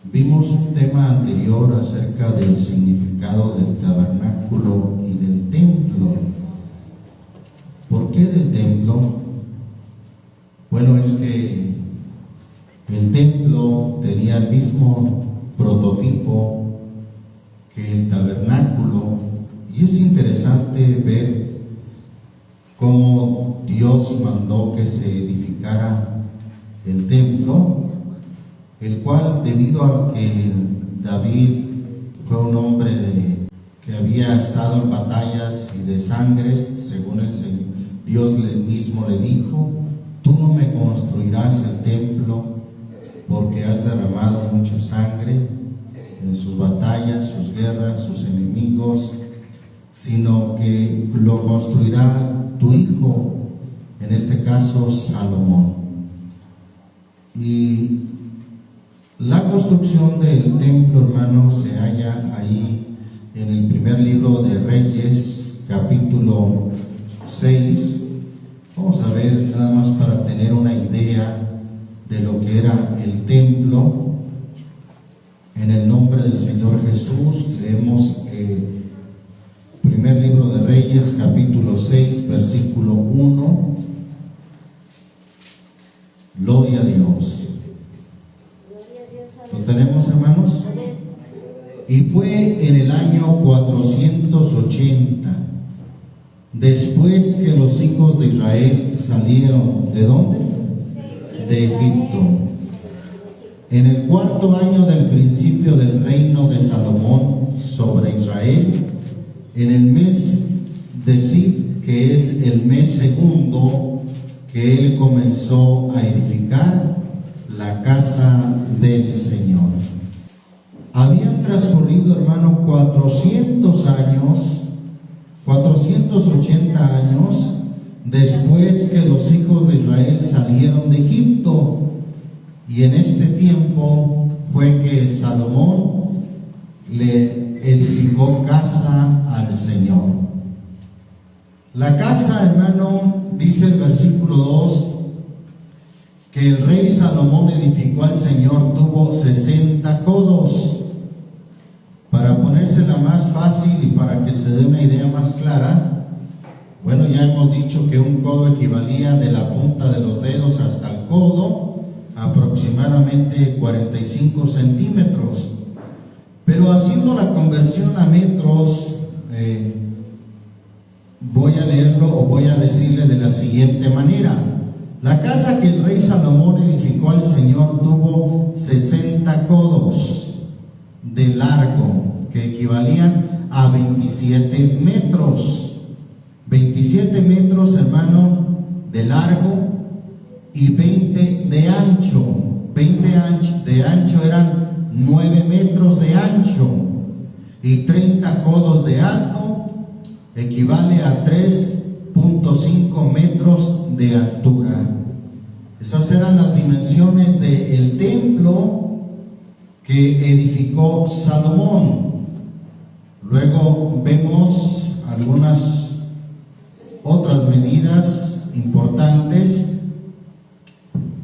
Vimos un tema anterior acerca del significado del tabernáculo y del templo. ¿Por qué del templo? Bueno, es que el templo tenía el mismo prototipo que el tabernáculo, y es interesante ver cómo Dios mandó que se edificara el templo, el cual, debido a que David fue un hombre que había estado en batallas y de sangres, según Dios mismo le dijo: tú no me construirás el templo porque has derramado mucha sangre en sus batallas, sus guerras, sus enemigos, sino que lo construirá tu hijo, en este caso Salomón. Y la construcción del templo, hermanos, se halla ahí en el primer libro de Reyes, capítulo 6. Vamos a ver nada más para tener una idea de lo que era el templo. En el nombre del Señor Jesús, leemos primer libro de Reyes, capítulo 6, versículo 1. Gloria a Dios. ¿Lo tenemos, hermanos? Y fue en el año 480, después que los hijos de Israel salieron, ¿de dónde? De Egipto. En el cuarto año del principio del reino de Salomón sobre Israel, en el mes de Sib, que es el mes segundo, que él comenzó a edificar la casa del Señor. Habían transcurrido, hermano, 480 años después que los hijos de Israel salieron de Egipto, y en este tiempo fue que Salomón le edificó casa al Señor. La casa, hermano, dice el versículo 2, que el rey Salomón edificó al Señor, tuvo 60 codos. Para ponérsela más fácil y para que se dé una idea más clara, bueno, ya hemos dicho que un codo equivalía de la punta de los dedos hasta el codo, aproximadamente 45 centímetros. Pero haciendo la conversión a metros, voy a leerlo o voy a decirle de la siguiente manera. La casa que el rey Salomón edificó al Señor tuvo 60 codos de largo, que equivalían a 27 metros. 27 metros, hermano, de largo y 20 de ancho. 20 de ancho eran 9 metros de ancho, y 30 codos de alto equivale a 3.5 metros de altura. Esas eran las dimensiones del templo que edificó Salomón. Luego vemos algunas otras medidas importantes.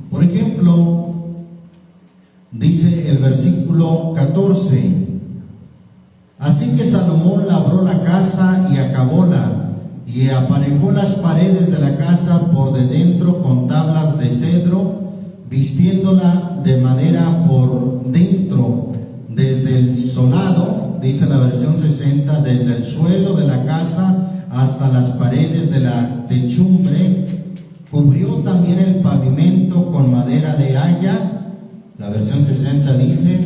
Por ejemplo, dice el versículo 14: así que Salomón labró la casa y acabóla, y aparejó las paredes de la casa por de dentro con tablas de cedro, vistiéndola de madera por dentro, desde el solado, dice la versión 60, desde el suelo de la casa hasta las paredes de la techumbre. Cubrió también el pavimento con madera de haya, la versión 60 dice,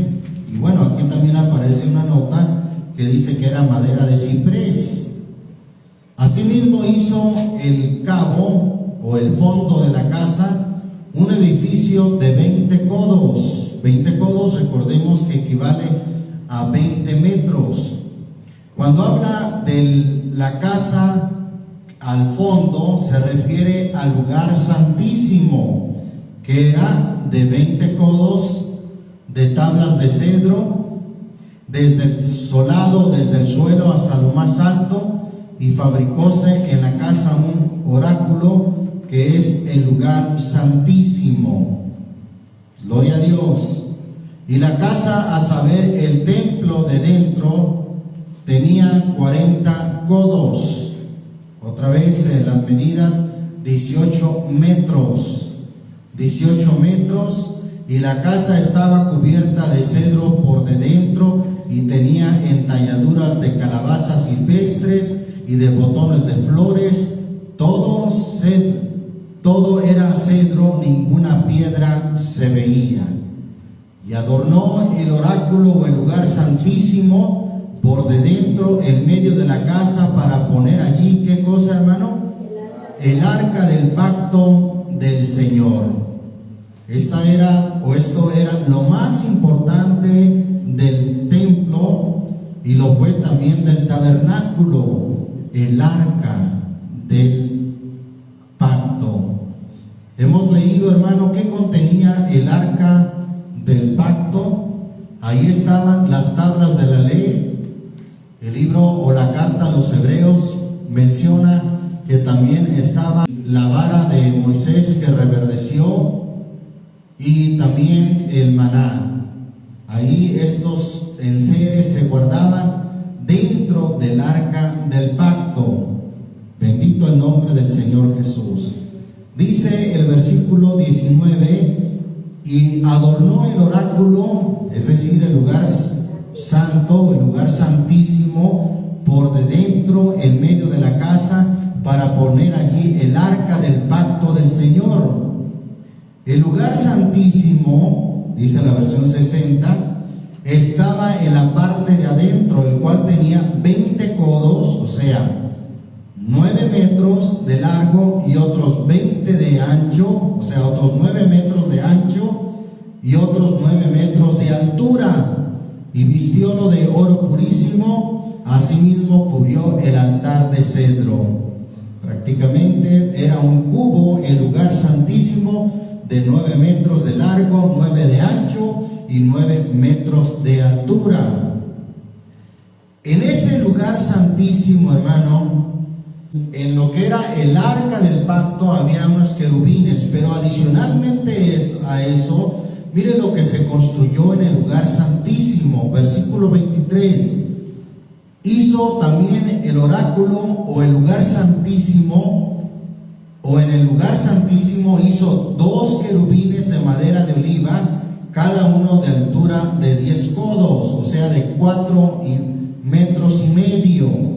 y bueno, aquí también aparece una nota que dice que era madera de ciprés. Asimismo hizo el cabo o el fondo de la casa, un edificio de 20 codos. 20 codos, recordemos que equivale a 20 metros. Cuando habla de la casa al fondo, se refiere al lugar santísimo, que era de 20 codos de tablas de cedro, desde el solado, desde el suelo hasta lo más alto, y fabricóse en la casa un oráculo que es el lugar santísimo. Gloria a Dios. Y la casa, a saber, el templo de dentro, tenía 40 codos. Otra vez las medidas, 18 metros. 18 metros. Y la casa estaba cubierta de cedro por de dentro y tenía entalladuras de calabazas silvestres y de botones de flores. Todo era cedro, ninguna piedra se veía. Y adornó el oráculo o el lugar santísimo por de dentro, en medio de la casa, para poner allí, ¿qué cosa, hermano? El arca del pacto del Señor. Esto era lo más importante del templo, y lo fue también del tabernáculo, el arca del pacto. Hemos leído, hermano, qué contenía el arca del pacto. Ahí estaban las tablas de la ley. El libro o la carta a los Hebreos menciona que también estaba la vara de Moisés que reverdeció, y también el maná. Ahí estos enseres se guardaban dentro del arca del pacto. Bendito el nombre del Señor Jesús. Dice el versículo 19: y adornó el oráculo, es decir, el lugar santo, el lugar santísimo, por de dentro, en medio de la casa, para poner allí el arca del pacto del Señor. El lugar santísimo, dice la versión 60, estaba en la parte de adentro, el cual tenía 20 codos, o sea, 9 metros de largo y otros 20 de ancho, o sea, otros 9 metros de ancho y otros 9 metros de altura, y vistiólo de oro purísimo. Asimismo cubrió el altar de cedro. Prácticamente era un cubo, el lugar santísimo, de 9 metros de largo, 9 de ancho y 9 metros de altura. En ese lugar santísimo, hermano, en lo que era el arca del pacto, había unos querubines, pero adicionalmente a eso, mire lo que se construyó en el lugar santísimo. Versículo 23: hizo también el oráculo o el lugar santísimo, o en el lugar santísimo hizo 2 querubines de madera de oliva, cada uno de altura de 10 codos, o sea, de 4 metros y medio.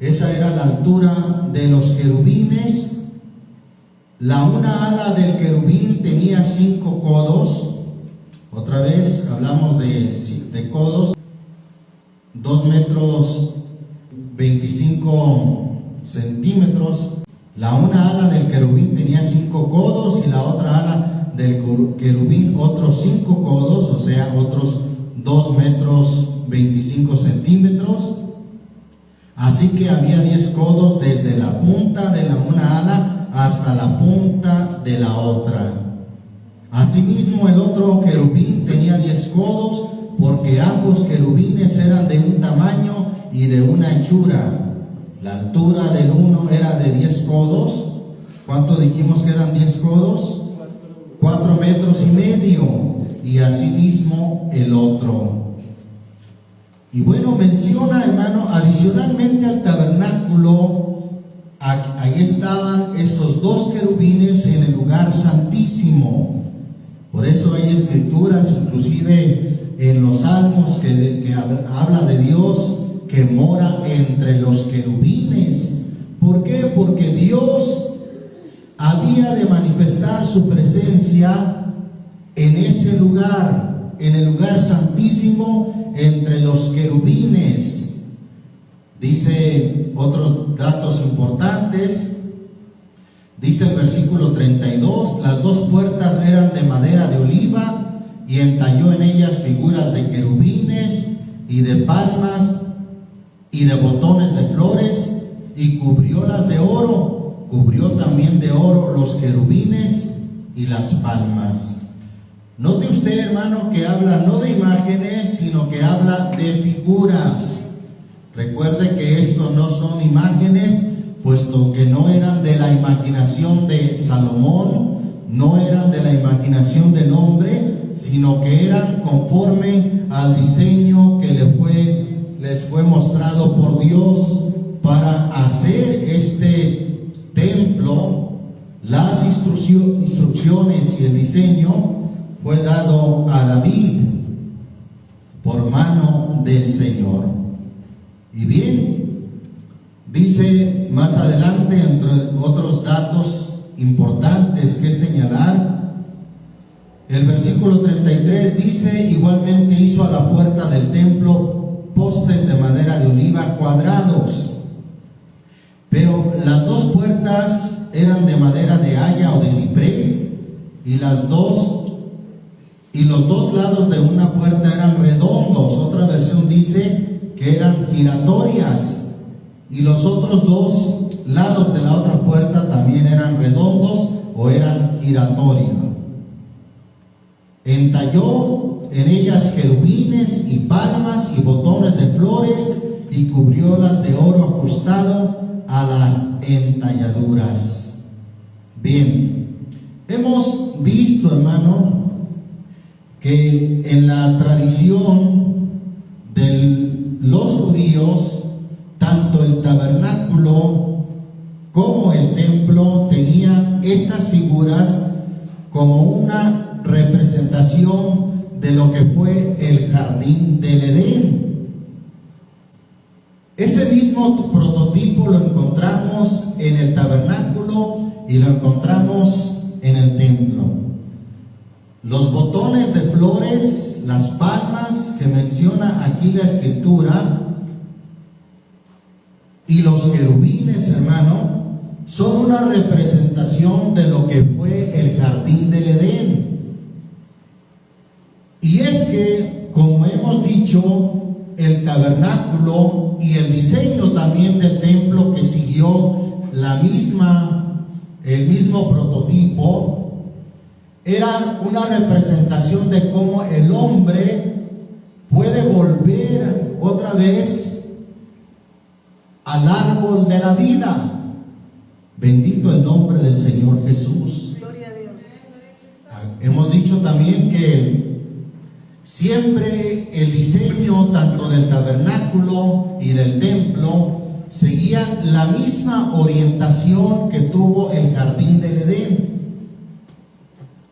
Esa era la altura de los querubines. Una ala del querubín tenía 5 codos. Otra vez hablamos de codos. 2 metros 25 centímetros. Una ala del querubín tenía 5 codos, y la otra ala del querubín otros 5 codos, o sea, otros 2 metros 25 centímetros. Así que había 10 codos desde la punta de una ala hasta la punta de la otra. Asimismo, el otro querubín tenía 10 codos, porque ambos querubines eran de un tamaño y de una anchura. La altura del uno era de 10 codos. ¿Cuánto dijimos que eran 10 codos? 4 metros y medio. Y asimismo el otro. Y bueno, menciona, hermano, adicionalmente al tabernáculo, ahí estaban estos 2 querubines en el lugar santísimo. Por eso hay escrituras, inclusive en los salmos, que habla de Dios que mora entre los querubines. ¿Por qué? Porque Dios había de manifestar su presencia en ese lugar, en el lugar santísimo, entre los querubines. Dice otros datos importantes. Dice el versículo 32: las 2 puertas eran de madera de oliva, y entalló en ellas figuras de querubines y de palmas y de botones de flores, y cubriólas de oro. Cubrió también de oro los querubines y las palmas. Note usted, hermano, que habla no de imágenes, sino que habla de figuras. Recuerde que esto no son imágenes, puesto que no eran de la imaginación de Salomón, no eran de la imaginación del hombre, sino sino que eran conforme al diseño que les fue mostrado por Dios para hacer este templo. Las instrucciones y el diseño fue dado a David por mano del Señor. Y bien, dice más adelante, entre otros datos importantes que señalar, el versículo 33 dice: igualmente hizo a la puerta del templo postes de madera de oliva cuadrados, pero las dos puertas eran de madera de haya o de ciprés, y los dos lados de una puerta eran redondos. Otra versión dice que eran giratorias, y los otros dos lados de la otra puerta también eran redondos o eran giratorias. Entalló en ellas querubines y palmas y botones de flores, y cubriólas de oro ajustado a las entalladuras. Bien, hemos visto, hermano, que en la tradición de los judíos, tanto el tabernáculo como el templo tenían estas figuras como una representación de lo que fue el jardín del Edén. Ese mismo prototipo lo encontramos en el tabernáculo y lo encontramos en el templo. Los botones de flores, las palmas que menciona aquí la escritura, y los querubines, hermano, son una representación de lo que fue el jardín del Edén. Y es que, como hemos dicho, el tabernáculo y el diseño también del templo, que siguió el mismo prototipo, era una representación de cómo el hombre puede volver otra vez al árbol de la vida. Bendito el nombre del Señor Jesús. Gloria a Dios. Hemos dicho también que siempre el diseño tanto del tabernáculo y del templo seguían la misma orientación que tuvo el jardín del Edén.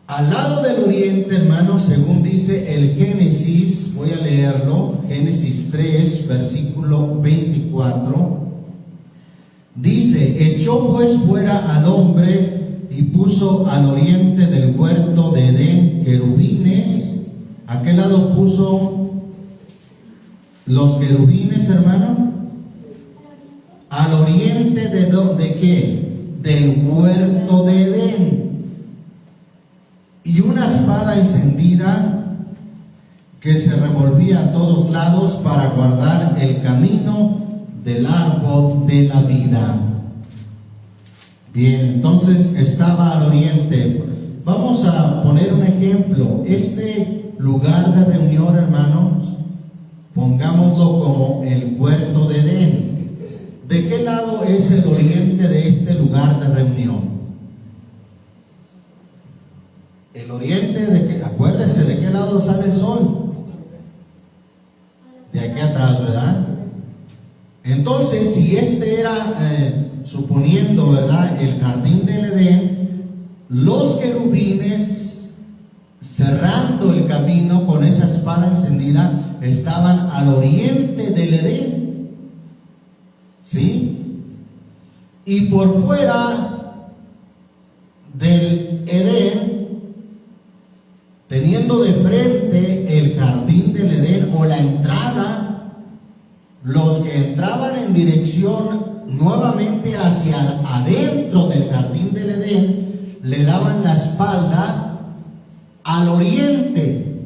Al lado del oriente, hermano, según dice el Génesis, voy a leerlo, Génesis 3, versículo 24, dice: echó pues fuera al hombre y puso al oriente del huerto de Edén querubines. ¿A qué lado puso los querubines, hermano? Al oriente ¿de qué? Del huerto de Edén. Y una espada encendida que se revolvía a todos lados para guardar el camino del árbol de la vida. Bien, entonces estaba al oriente. Vamos a poner un ejemplo. Este lugar de reunión, hermanos, pongámoslo como el huerto de Edén. ¿De qué lado es el oriente de este lugar de reunión? El oriente, acuérdese de qué lado sale el sol. De aquí atrás, ¿verdad? Entonces, si este era, suponiendo, ¿verdad?, el jardín del Edén, los querubines, cerrando el camino con esa espada encendida, estaban al oriente del Edén. ¿Sí? Y por fuera del Edén, teniendo de frente el jardín del Edén o la entrada, los que entraban en dirección nuevamente hacia adentro del jardín del Edén, le daban la espalda al oriente,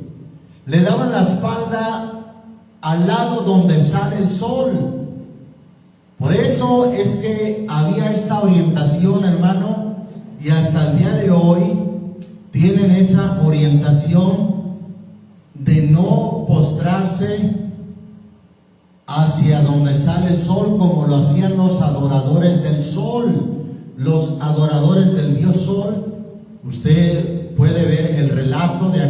le daban la espalda al lado donde sale el sol. Por eso es que había esta orientación, hermano, y hasta el día de hoy tienen esa orientación de no postrarse hacia donde sale el sol, como lo hacían los adoradores del sol, los adoradores del dios sol. Usted puede ver el relato de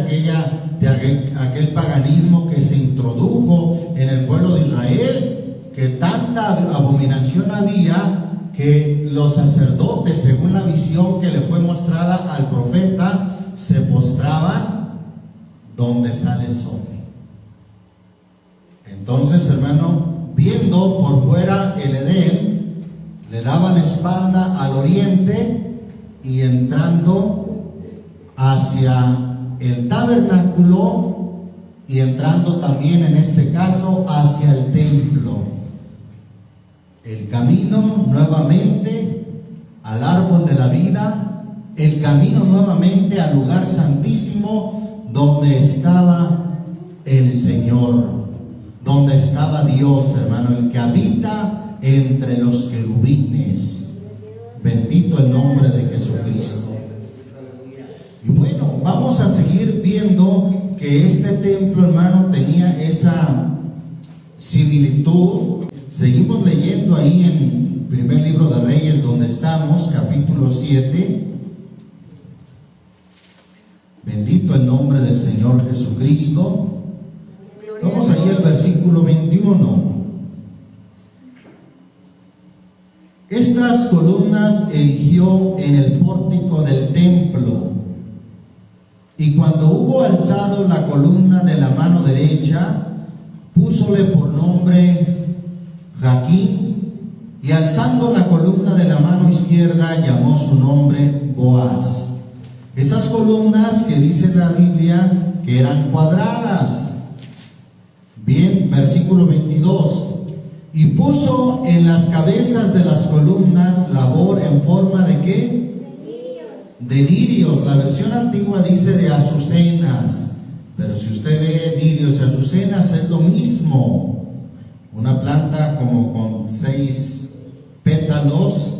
aquel paganismo que se introdujo en el pueblo de Israel, que tanta abominación había que los sacerdotes, según la visión que le fue mostrada al profeta, se postraban donde sale el sol. Entonces, hermano, viendo por fuera el Edén, le daban espalda al oriente y entrando hacia el tabernáculo y entrando también en este caso hacia el templo. El camino nuevamente al árbol de la vida, el camino nuevamente al lugar santísimo donde estaba el Señor, donde estaba Dios, hermano, el que habita entre los querubines. Bendito el nombre de Jesucristo. Y bueno, vamos a seguir viendo que este templo, hermano, tenía esa similitud. Seguimos leyendo ahí en primer libro de Reyes, donde estamos, capítulo 7. Bendito el nombre del Señor Jesucristo. Vamos ahí al versículo 21. Estas columnas erigió en el pórtico del templo, y cuando hubo alzado la columna de la mano derecha, púsole por nombre Jaquín, y alzando la columna de la mano izquierda, llamó su nombre Boaz. Esas columnas que dice la Biblia que eran cuadradas. Bien, versículo 22. Y puso en las cabezas de las columnas labor en forma de ¿qué? De lirios. La versión antigua dice de azucenas, pero si usted ve lirios y azucenas es lo mismo. Una planta como con 6 pétalos.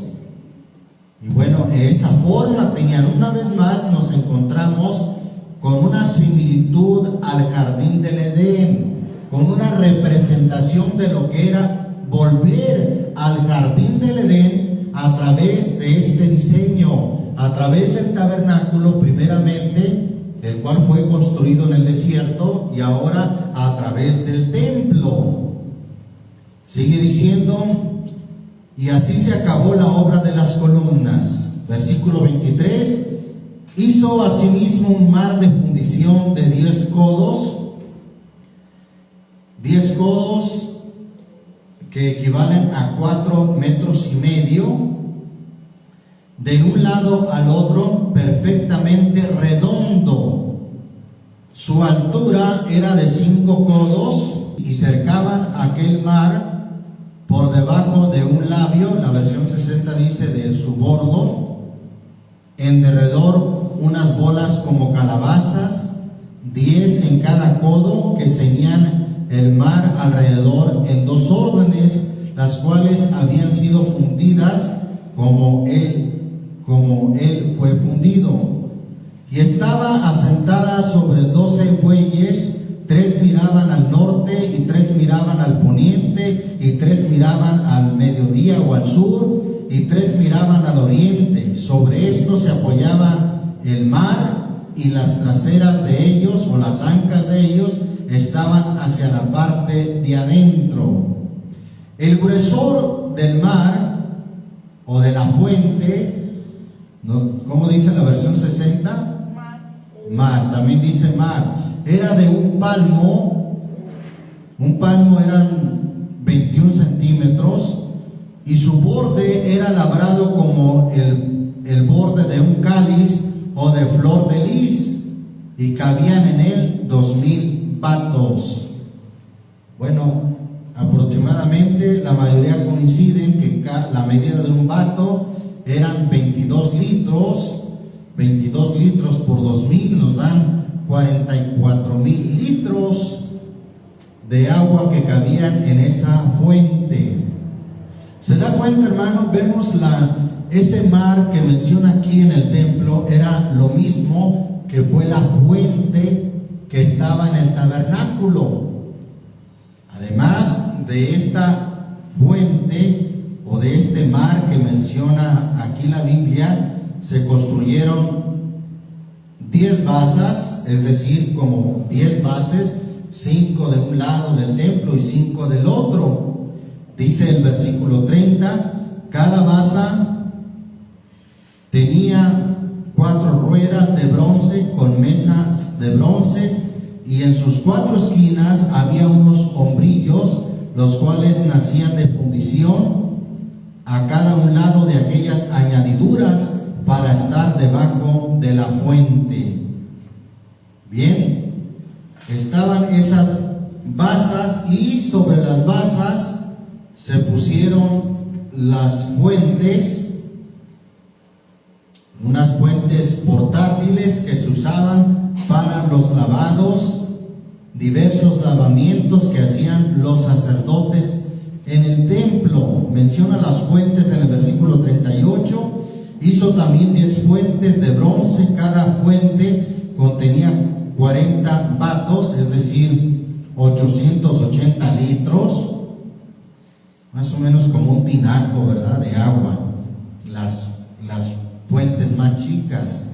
Y bueno, esa forma tenían. Una vez más nos encontramos con una similitud al jardín del Edén, con una representación de lo que era volver al jardín del Edén a través de este diseño, a través del tabernáculo primeramente, el cual fue construido en el desierto, y ahora a través del templo. Sigue diciendo: y así se acabó la obra de las columnas. Versículo 23. Hizo asimismo un mar de fundición de 10 codos, 10 codos que equivalen a 4,5 metros, de un lado al otro, perfectamente redondo. Su altura era de 5 codos, y cercaban aquel mar por debajo de un labio. La versión 60 dice de su bordo, en derredor unas bolas como calabazas, 10 en cada codo, que ceñían el mar alrededor en 2 órdenes, las cuales habían sido fundidas como él fue fundido. Y estaba asentada sobre 12 bueyes, 3 miraban al norte, y 3 miraban al poniente, y 3 miraban al mediodía o al sur, y 3 miraban al oriente. Sobre esto se apoyaba el mar, y las traseras de ellos, o las ancas de ellos, estaban hacia la parte de adentro. El gruesor del mar, o de la fuente, ¿cómo dice la versión 60? Mar, también dice mar. Era de un palmo eran 21 centímetros, y su borde era labrado como el borde de un cáliz o de flor de lis, y cabían en él 2,000 batos. Bueno, aproximadamente la mayoría coinciden que la medida de un bato eran 22 litros. 22 litros por 2,000 nos dan 44,000 litros de agua que cabían en esa fuente. ¿Se da cuenta, hermano? Vemos ese mar que menciona aquí en el templo era lo mismo que fue la fuente que estaba en el tabernáculo. Además de esta fuente o de este mar que menciona aquí la Biblia, se construyeron 10 basas, es decir, como 10 bases, 5 de un lado del templo y 5 del otro. Dice el versículo 30, cada basa tenía 4 ruedas de bronce con mesas de bronce, y en sus 4 esquinas había unos hombrillos, los cuales nacían de fundición a cada un lado de aquellas añadiduras para estar debajo de la fuente. Bien, estaban esas basas, y sobre las basas se pusieron las fuentes, unas fuentes portátiles que se usaban para los lavados, diversos lavamientos que hacían los sacerdotes en el templo. Menciona las fuentes en el versículo 38. Hizo también 10 fuentes de bronce, cada fuente contenía 40 batos, es decir, 880 litros, más o menos como un tinaco, ¿verdad?, de agua, las fuentes más chicas.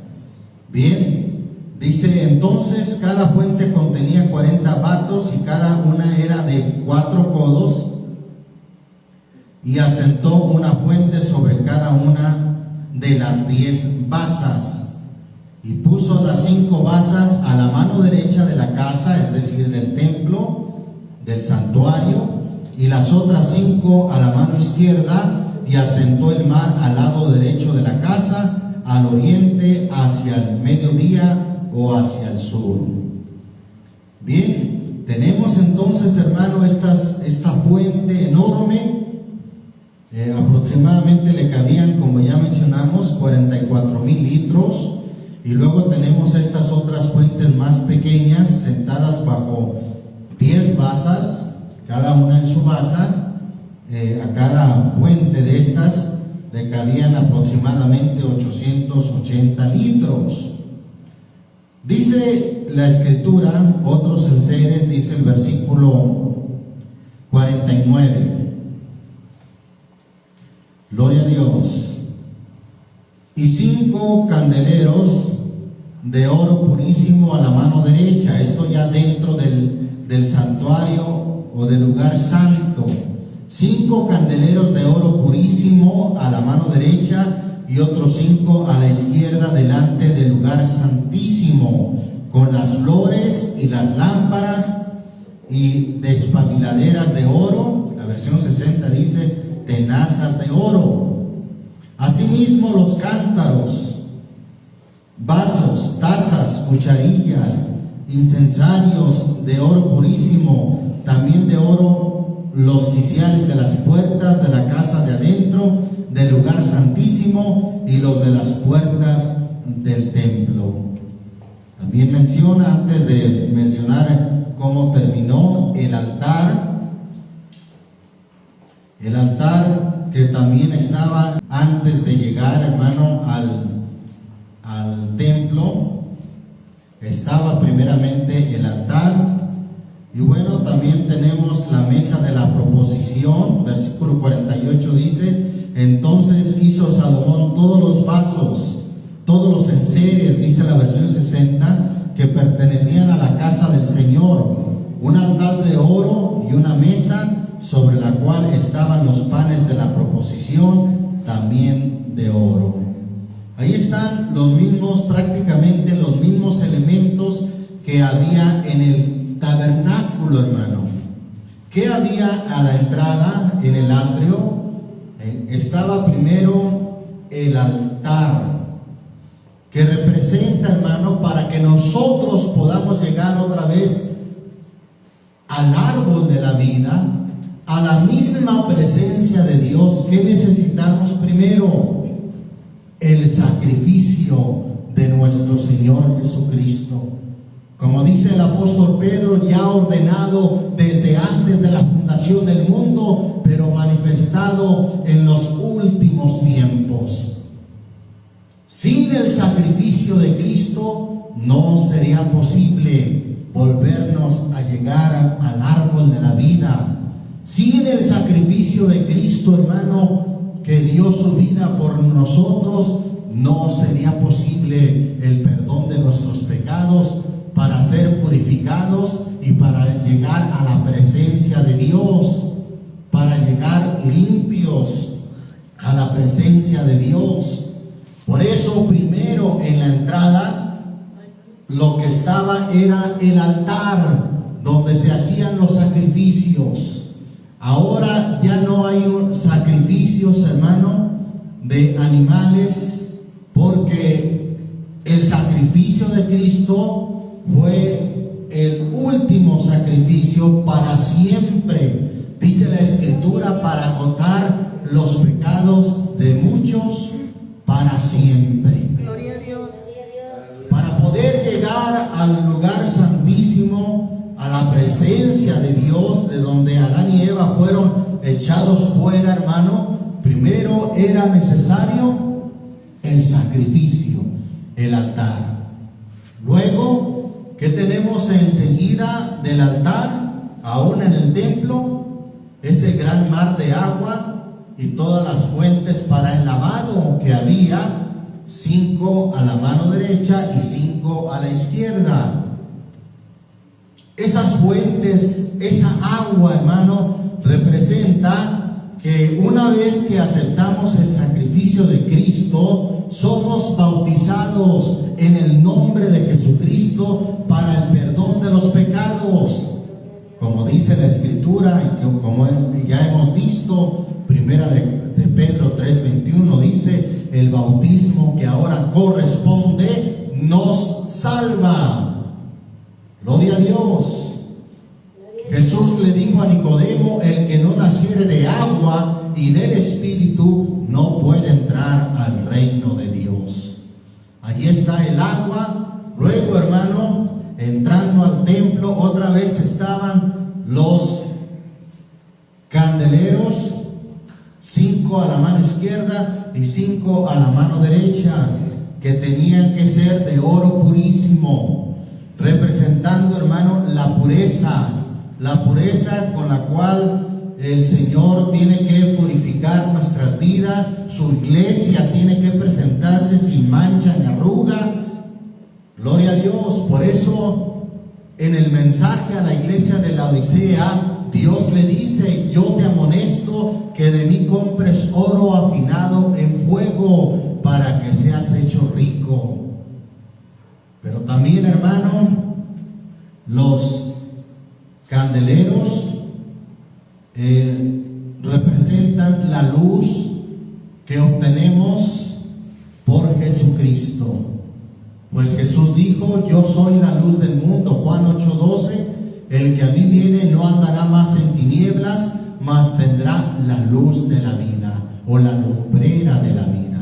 Bien, dice entonces cada fuente contenía 40 batos y cada una era de 4 codos, y asentó una fuente sobre cada una de las 10 basas, y puso las 5 basas a la mano derecha de la casa, es decir, del templo, del santuario, y las otras 5 a la mano izquierda, y asentó el mar al lado derecho de la casa, al oriente, hacia el mediodía o hacia el sur. Bien, tenemos entonces, hermano, esta fuente enorme. Aproximadamente le cabían, como ya mencionamos, 44,000 litros, y luego tenemos estas otras fuentes más pequeñas sentadas bajo 10 basas, cada una en su basa. A cada fuente de estas le cabían aproximadamente 880 litros. Dice la escritura, otros enseres, dice el versículo 49. Gloria a Dios. Y 5 candeleros de oro purísimo a la mano derecha. Esto ya dentro del santuario o del lugar santo. 5 candeleros de oro purísimo a la mano derecha, y otros 5 a la izquierda delante del lugar santísimo, con las flores y las lámparas y despabiladeras de oro. La versión 60 dice tenazas de oro. Asimismo los cántaros, vasos, tazas, cucharillas, incensarios de oro purísimo, también de oro los quiciales de las puertas de la casa de adentro del lugar santísimo, y los de las puertas del templo. También menciona, antes de mencionar cómo terminó, el altar que también estaba antes de llegar, hermano, al templo. Estaba primeramente el altar, y bueno, también tenemos la mesa de la proposición. Versículo 48 dice: entonces hizo Salomón todos los vasos, todos los enseres, dice la versión 60, que pertenecían a la casa del Señor, un altar de oro y una mesa sobre la cual estaban los panes de la proposición, también de oro. Ahí están los mismos, prácticamente los mismos elementos que había en el tabernáculo, hermano. ¿Qué había a la entrada en el atrio? Estaba primero el altar, que representa, hermano, para que nosotros podamos llegar otra vez al árbol de la vida, a la misma presencia de Dios. ¿Qué necesitamos primero? El sacrificio de nuestro Señor Jesucristo. Como dice el apóstol Pedro, ya ordenado desde antes de la fundación del mundo, pero manifestado en los últimos tiempos. Sin el sacrificio de Cristo no sería posible volvernos a llegar al árbol de la vida. Sin el sacrificio de Cristo, hermano, que dio su vida por nosotros, no sería posible el perdón de nuestros pecados para ser purificados y para llegar a la presencia de Dios, para llegar limpios a la presencia de Dios. Por eso primero en la entrada lo que estaba era el altar donde se hacían los sacrificios. Ahora ya no hay sacrificios, hermano, de animales, porque el sacrificio de Cristo fue el último sacrificio para siempre. Dice la Escritura, para contar los pecados de muchos para siempre. Gloria a Dios. Para poder llegar al lugar santísimo, a la presencia de Dios, de donde Adán y Eva fueron echados fuera, hermano, primero era necesario el sacrificio, el altar. Luego, ¿qué tenemos enseguida del altar? Aún en el templo, ese gran mar de agua y todas las fuentes para el lavado que había, 5 a la mano derecha y 5 a la izquierda. Esas fuentes, esa agua, hermano, representa que una vez que aceptamos el sacrificio de Cristo, somos bautizados en el nombre de Jesucristo para el perdón de los pecados. Como dice la Escritura y como ya hemos visto, primera de Pedro 3:21 dice, el bautismo que ahora corresponde nos salva. Gloria a Dios. Jesús le dijo a Nicodemo, el que no naciere de agua y del Espíritu no puede entrar al reino de Dios. Allí está el agua. Luego, hermano, entrando al templo, otra vez estaban los candeleros, 5 a la mano izquierda y 5 a la mano derecha, que tenían que ser de oro purísimo, representando, hermano, la pureza con la cual el Señor tiene que purificar nuestras vidas. Su iglesia tiene que presentarse sin mancha ni arruga. Gloria a Dios. Por eso, en el mensaje a la iglesia de la Odisea, Dios le dice, yo te amonesto que de mí compres oro afinado en fuego para que seas hecho rico. Pero también, hermano, los candeleros representan la luz que obtenemos por Jesucristo. Pues Jesús dijo, yo soy la luz del mundo, Juan 8:12, el que a mí viene no andará más en tinieblas, mas tendrá la luz de la vida, o la lumbrera de la vida.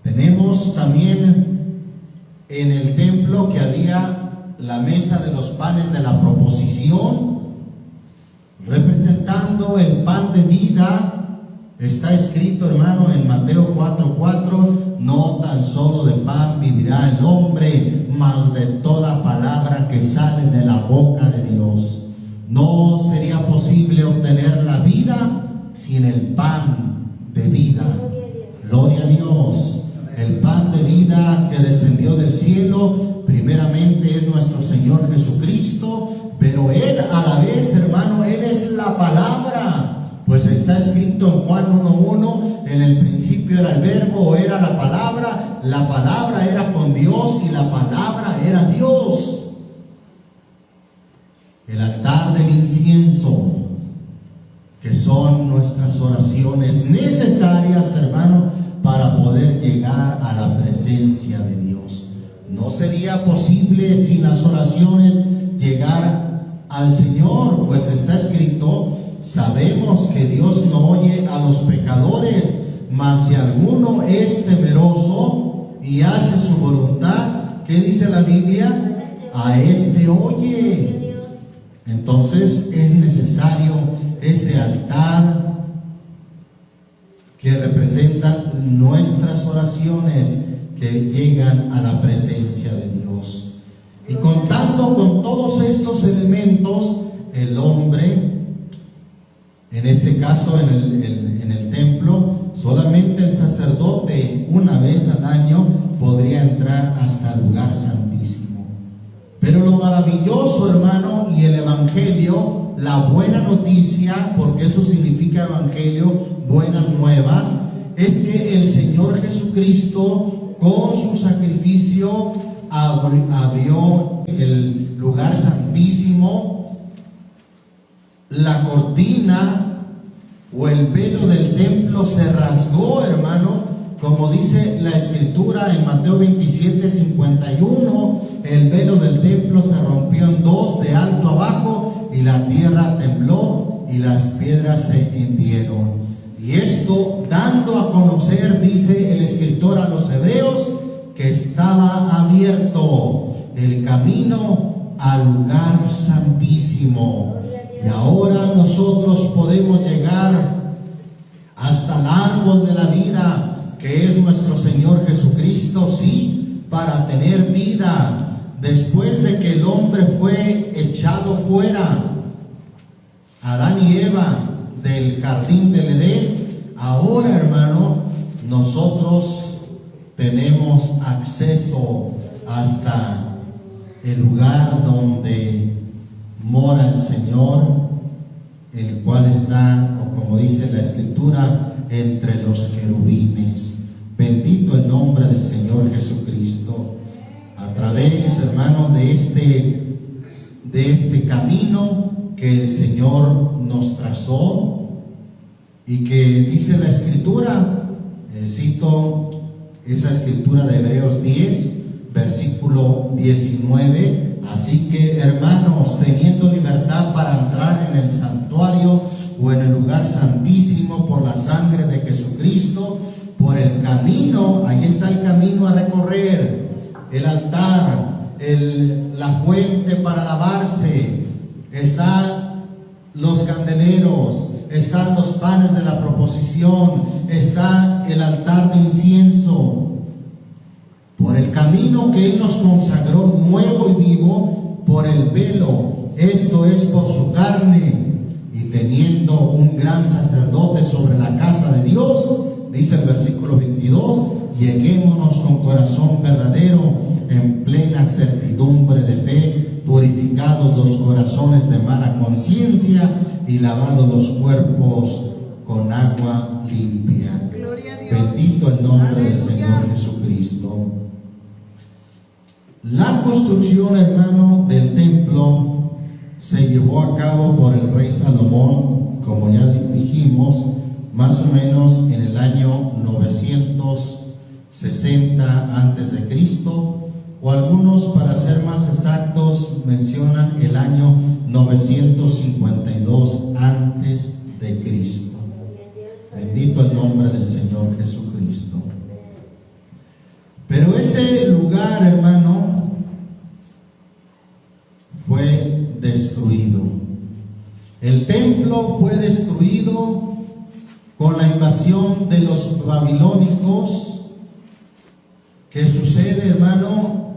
Tenemos también en el templo que había la mesa de los panes de la proposición, representando el pan de vida. Está escrito, hermano, en Mateo 4:4, no tan solo de pan vivirá el hombre, mas de toda palabra que sale de la boca de Dios. No sería posible obtener la vida sin el pan de vida. Gloria a Dios. El pan de vida que descendió del cielo, primeramente es nuestro Señor Jesucristo, pero Él a la vez, hermano, Él es la palabra. Pues está escrito en Juan 1:1, en el principio era el verbo, o era la palabra era con Dios y la palabra era Dios. El altar del incienso, que son nuestras oraciones necesarias, hermano, para poder llegar a la presencia de Dios. No sería posible sin las oraciones llegar al Señor, pues está escrito, sabemos que Dios no oye a los pecadores, mas si alguno es temeroso y hace su voluntad, ¿qué dice la Biblia? A este oye. Entonces es necesario ese altar que representa nuestras oraciones que llegan a la presencia de Dios. Y contando con todos estos elementos, el hombre, en este caso en el templo, solamente el sacerdote una vez al año podría entrar hasta el lugar santísimo. Pero lo maravilloso, hermano, y el evangelio, la buena noticia, porque eso significa evangelio, buenas nuevas, es que el Señor Jesucristo con su sacrificio abrió el lugar santísimo. La cortina o el velo del templo se rasgó, hermano, como dice la escritura en Mateo 27:51, el velo del templo se rompió en dos de alto abajo y la tierra tembló y las piedras se hendieron. Y esto dando a conocer, dice el escritor a los hebreos, que estaba abierto el camino al lugar santísimo. Y ahora nosotros podemos llegar hasta el árbol de la vida, que es nuestro Señor Jesucristo, sí, para tener vida. Después de que el hombre fue echado fuera, Adán y Eva, del jardín del Edén, ahora, hermano, nosotros tenemos acceso hasta el lugar donde mora el Señor, el cual está, como dice la escritura, entre los querubines. Bendito el nombre del Señor Jesucristo. A través, hermano, de este camino que el Señor nos trazó y que dice la escritura, cito esa escritura de Hebreos 10, versículo 19, así que, hermanos, teniendo libertad para entrar en el santuario o en el lugar santísimo por la sangre de Jesucristo, por el camino, ahí está el camino a recorrer, el altar, la fuente para lavarse, están los candeleros, están los panes de la proposición, está el altar de incienso. Por el camino que Él nos consagró nuevo y vivo, por el velo, esto es por su carne, y teniendo un gran sacerdote sobre la casa de Dios, dice el versículo 22, lleguémonos con corazón verdadero, en plena certidumbre de fe, purificados los corazones de mala conciencia y lavados los cuerpos con agua limpia. Gloria a Dios. Bendito el nombre Aleluya. del Señor Jesucristo. La construcción, hermano, del templo se llevó a cabo por el rey Salomón, como ya dijimos, más o menos en el año 960 antes de Cristo, o algunos, para ser más exactos, mencionan el año 952 antes de Cristo. Bendito el nombre del Señor Jesucristo. Pero ese lugar, hermano, fue destruido. El templo fue destruido con la invasión de los babilónicos, que sucede, hermano,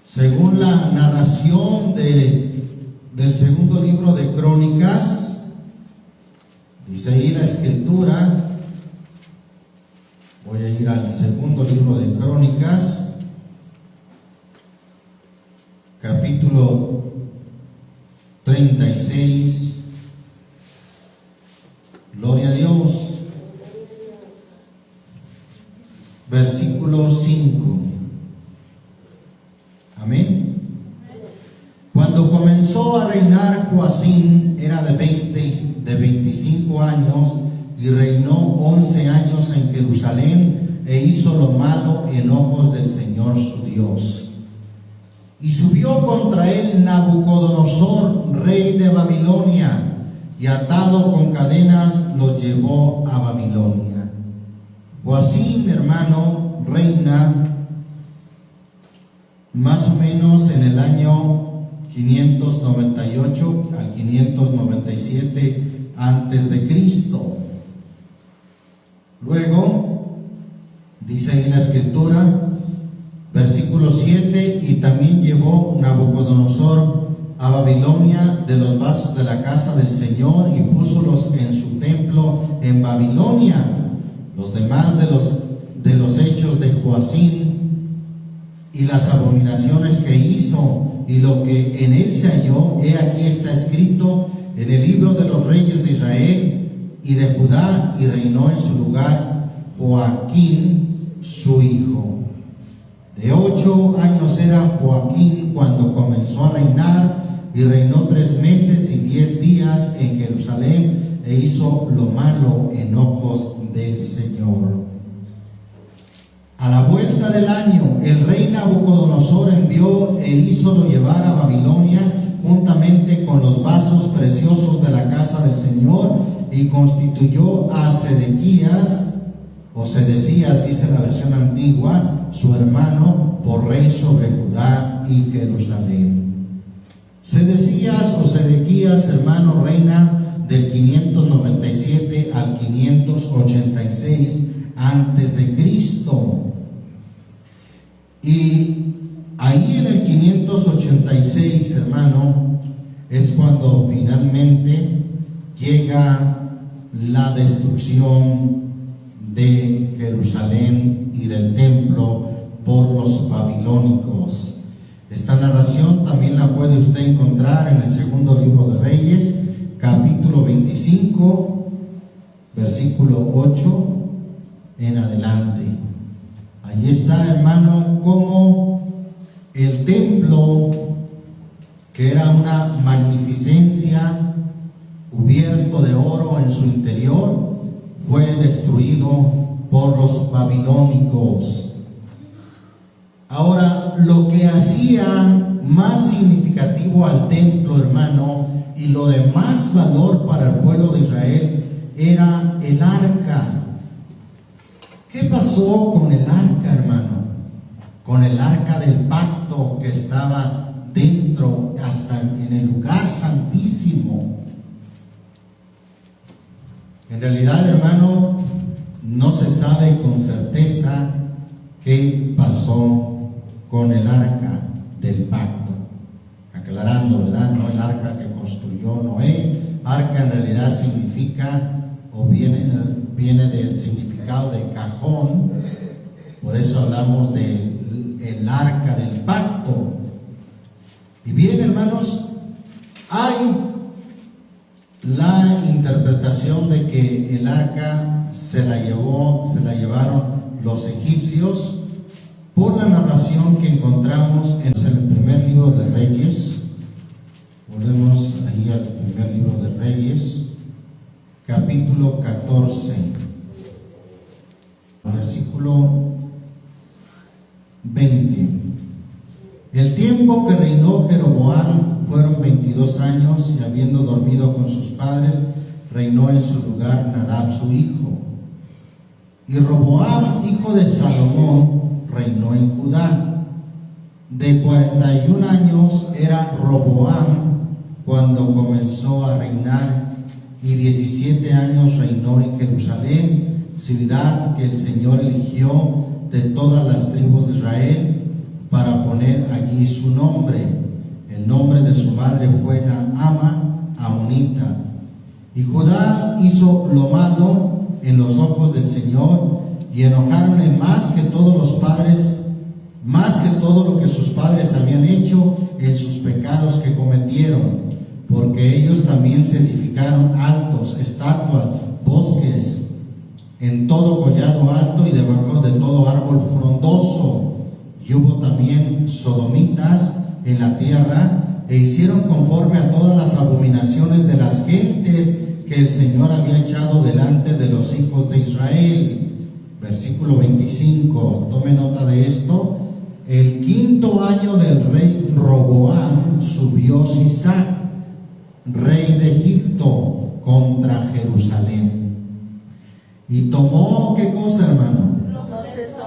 según la narración del segundo libro de Crónicas. Dice ahí la escritura, voy a ir al segundo libro de Crónicas, capítulo 36, gloria a Dios, versículo 5. Amén. Cuando comenzó a reinar Joacim, era de 25 años, y reinó 11 años en Jerusalén, e hizo lo malo en ojos del Señor su Dios. Y subió contra él Nabucodonosor, rey de Babilonia, y atado con cadenas los llevó a Babilonia. Joacim, hermano, reina más o menos en el año 598 al 597 antes de Cristo. Luego, dice ahí la escritura, versículo 7, y también llevó Nabucodonosor a Babilonia de los vasos de la casa del Señor, y púsolos en su templo en Babilonia, Los demás de los hechos de Joacim y las abominaciones que hizo y lo que en él se halló, he aquí está escrito en el libro de los reyes de Israel y de Judá, y reinó en su lugar Joaquín su hijo. De 8 años era Joaquín cuando comenzó a reinar, y reinó 3 meses y 10 días en Jerusalén, e hizo lo malo en ojos del Señor. A la vuelta del año, el rey Nabucodonosor envió e hízolo llevar a Babilonia juntamente con los vasos preciosos de la casa del Señor, y constituyó a Sedequías, o Sedecías, dice la versión antigua, su hermano, por rey sobre Judá y Jerusalén. Sedecías o Sedequías, hermano, reina del 597 al 586 antes de Cristo. Y ahí en el 586, hermano, es cuando finalmente llega la destrucción de Jerusalén y del templo por los babilónicos. Esta narración también la puede usted encontrar en el segundo libro de Reyes, capítulo 25, versículo 8 en adelante. Ahí está, hermano, como el templo, que era una magnificencia, cubierto de oro en su interior, fue destruido por los babilónicos. Ahora, lo que hacía más significativo al templo, hermano, y lo de más valor para el pueblo de Israel, era el arca. ¿Qué pasó con el arca, hermano? Con el arca del pacto que estaba dentro, hasta en el lugar santísimo. En realidad, hermano, no se sabe con certeza qué pasó con el arca del pacto. Aclarando, ¿verdad? No el arca que construyó Noé. Arca en realidad significa, o viene del significado de cajón. Por eso hablamos del arca del pacto. Y bien, hermanos, hay la interpretación de que el arca se la llevaron los egipcios, por la narración que encontramos en el primer libro de Reyes. Volvemos ahí al primer libro de Reyes, capítulo 14, versículo 20. El tiempo que reinó Jeroboam fueron 22 años, y habiendo dormido con sus padres, reinó en su lugar Nadab su hijo. Y Roboam, hijo de Salomón, reinó en Judá. De 41 años era Roboam cuando comenzó a reinar, y 17 años reinó en Jerusalén, ciudad que el Señor eligió de todas las tribus de Israel para poner allí su nombre. El nombre de su madre fue Naama, amonita. Y Judá hizo lo malo en los ojos del Señor, y enojáronle más que todos los padres, más que todo lo que sus padres habían hecho en sus pecados que cometieron, porque ellos también se edificaron altos, estatuas, bosques, en todo collado alto y debajo de todo árbol frondoso. Y hubo también sodomitas en la tierra, e hicieron conforme a todas las abominaciones de las gentes que el Señor había echado delante de los hijos de Israel. Versículo 25, tome nota de esto. El 5.º año del rey Roboam subió Sisac, rey de Egipto, contra Jerusalén. Y tomó, ¿qué cosa, hermano?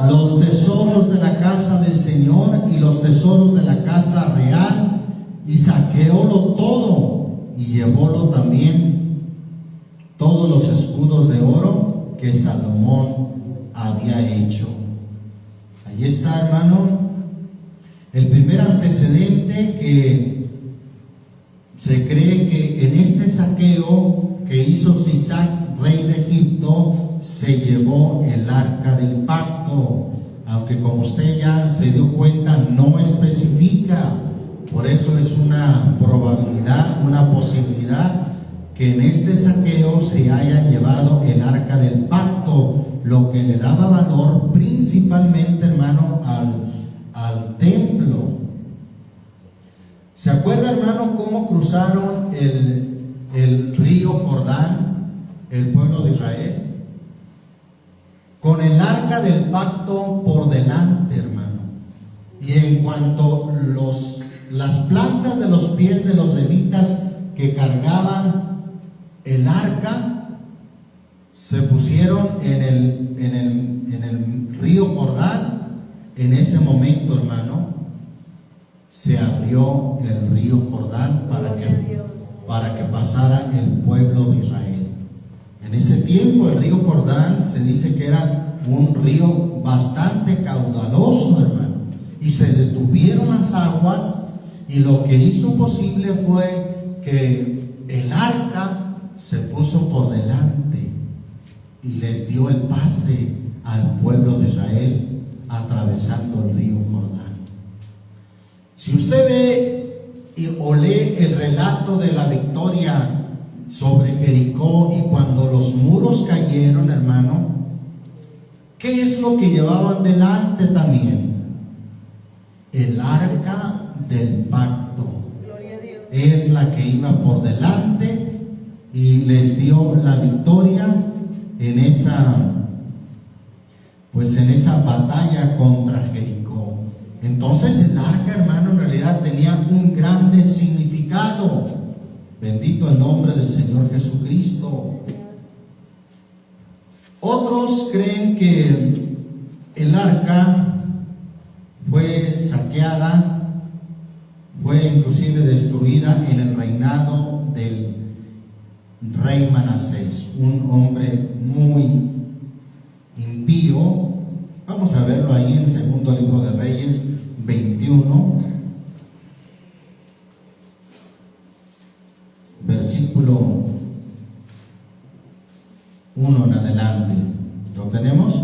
Los tesoros de la casa del Señor y los tesoros de la casa real, y saqueólo todo, y llevólo también todos los escudos de oro que Salomón había hecho. Ahí está, hermano, el primer antecedente que se cree que en este saqueo que que hizo Sisac, rey de Egipto, se llevó el arca del pacto. Aunque como usted ya se dio cuenta, no especifica. Por eso es una probabilidad, una posibilidad que en este saqueo se haya llevado el arca del pacto, lo que le daba valor principalmente, hermano, al templo. ¿Se acuerda, hermano, cómo cruzaron el río Jordán, el pueblo de Israel? Con el arca del pacto por delante, hermano. Y en cuanto las plantas de los pies de los levitas que cargaban el arca se pusieron en el río Jordán, en ese momento, hermano, se abrió el río Jordán para que pasara el pueblo de Israel. En ese tiempo el río Jordán se dice que era un río bastante caudaloso, hermano, y se detuvieron las aguas, y lo que hizo posible fue que el arca se puso por delante y les dio el pase al pueblo de Israel atravesando el río Jordán. Si usted ve o lee el relato de la victoria sobre Jericó y cuando los muros cayeron, hermano, ¿qué es lo que llevaban delante también? El arca del pacto. Gloria a Dios. Es la que iba por delante y les dio la victoria en esa batalla contra Jericó. Entonces el arca, hermano, en realidad tenía un grande significado. Bendito el nombre del Señor Jesucristo. Otros creen que el arca fue saqueada, fue inclusive destruida en el reinado del rey Manasés, un hombre muy impío. Vamos a verlo ahí en el segundo libro de Reyes 21, versículo 1 en adelante. ¿Lo tenemos?